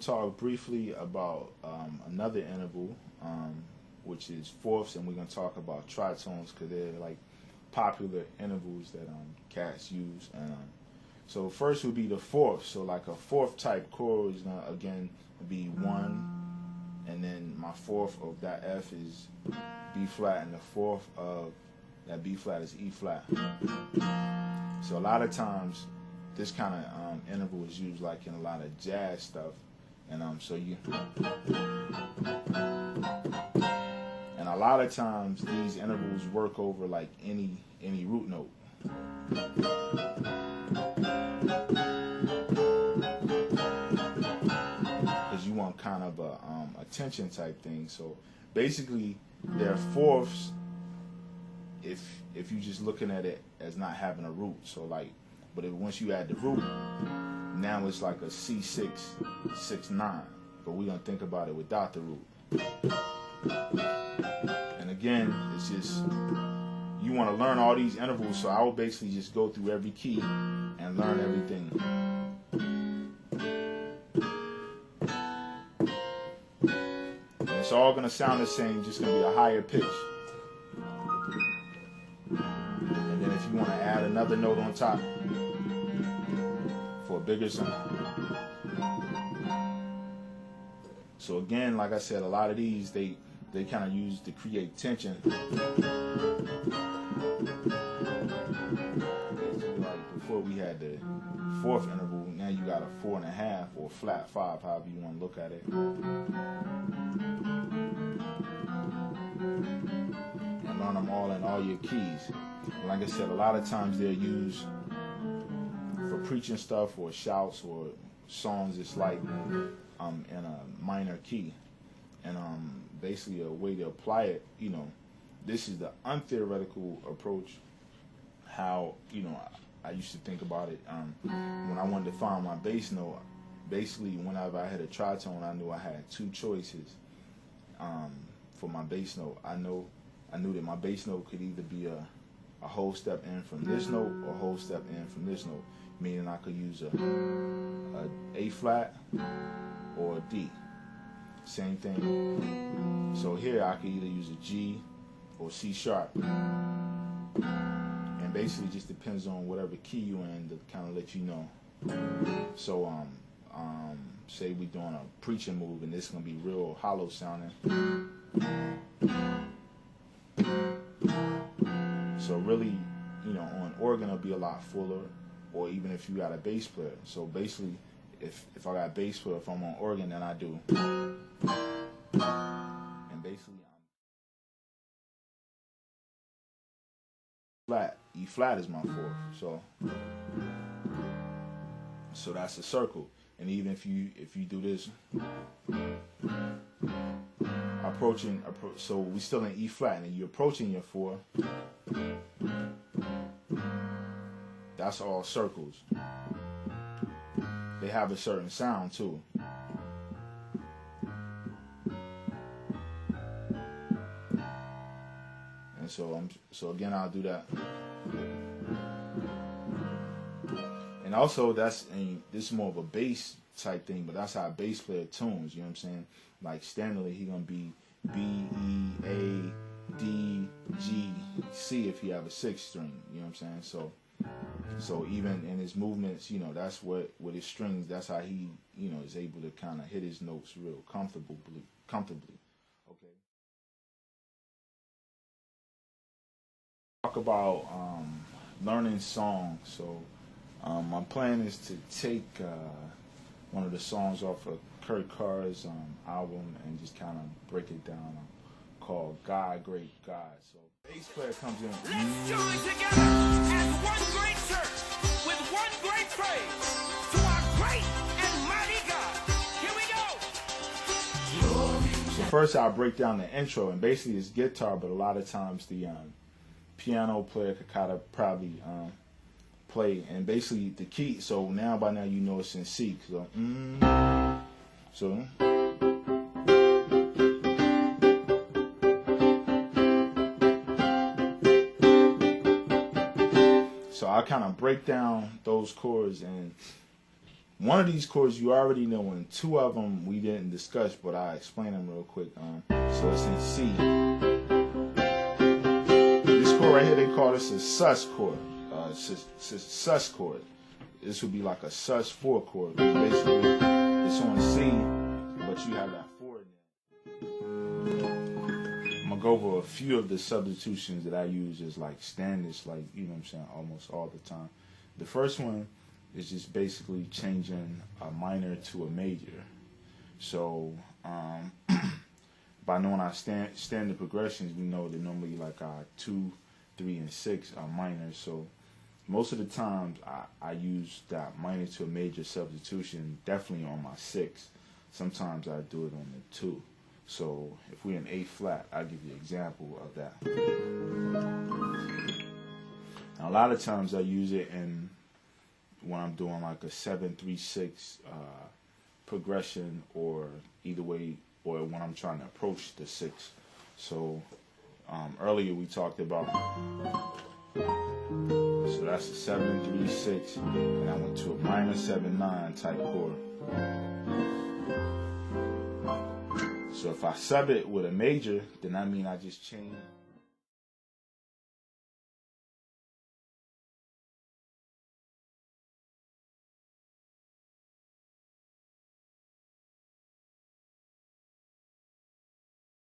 to talk briefly about another interval, which is fourths, and we're going to talk about tritones because they're like popular intervals that cats use. And so first would be the fourth. So like a fourth type chord is going to again be 1, and then my fourth of that F is B flat, and the fourth of that B flat is E flat. So a lot of times this kind of interval is used like in a lot of jazz stuff, and so you, and a lot of times these intervals work over like any root note. Because you want kind of a tension type thing. So basically they're fourths if you're just looking at it as not having a root. So like, but once you add the root, now it's like a C6, 6/9. But we're gonna think about it without the root. And again, it's just you want to learn all these intervals. So I would basically just go through every key and learn everything. And it's all gonna sound the same, just gonna be a higher pitch. And then if you want to add another note on top for a bigger sound. So again, like I said, a lot of these they kind of use to create tension. Like before we had the fourth interval, now you got a 4.5 or flat 5, however you want to look at it. And learn them all in all your keys. Like I said, a lot of times they're used for preaching stuff or shouts or songs. It's like in a minor key, and basically a way to apply it, you know, this is the untheoretical approach. How, you know, I used to think about it when I wanted to find my bass note. Basically, whenever I had a tritone, I knew I had two choices for my bass note. I knew that my bass note could either be a whole step in from this note or a whole step in from this note, meaning I could use a A flat or a D. Same thing. So here I could either use a G or C sharp. And basically just depends on whatever key you're in to kind of let you know. So say we're doing a preaching move and this is gonna be real hollow sounding. So really, you know, on organ it'll be a lot fuller, or even if you got a bass player. So basically, if I got a bass player, if I'm on organ, then I do. And basically, flat. E flat is my fourth. So that's a circle. And even if you do this, so we still in E flat, and you're approaching your 4. That's all circles. They have a certain sound too. And so again, I'll do that. And also this is more of a bass type thing, but that's how a bass player tunes, you know what I'm saying? Like standardly he gonna be B, E, A, D, G, C if you have a 6th string, you know what I'm saying? So even in his movements, you know, that's what with his strings, that's how he, you know, is able to kind of hit his notes real comfortably. Okay. Talk about learning songs. So my plan is to take one of the songs off of Kurt Carr's album and just kind of break it down, called God, Great God. So bass player comes in. Let's join together as one great church with one great praise to our great and mighty God. Here we go. So first I'll break down the intro, and basically it's guitar, but a lot of times the piano player could kind of probably play, and basically the key. So by now you know it's in C. So I kind of break down those chords, and one of these chords you already know, and two of them we didn't discuss, but I'll explain them real quick. So it's in C. This chord right here, they call this a sus chord. It's a sus chord. This would be like a sus4 chord. Basically, it's on C, but you have that 4 in there. I'm gonna go over a few of the substitutions that I use as like standards, like, you know what I'm saying, almost all the time. The first one is just basically changing a minor to a major. So by knowing our standard progressions, we know that normally like our 2, 3, and 6 are minor. So most of the times I use that minor to a major substitution definitely on my 6. Sometimes I do it on the 2. So if we're in A flat, I'll give you an example of that. Now a lot of times I use it in when I'm doing like a 7-3-6 progression, or either way, or when I'm trying to approach the 6. So earlier we talked about, so that's a 7-3-6, and I went to a minor 7-9 type chord. So if I sub it with a major, then that means I just change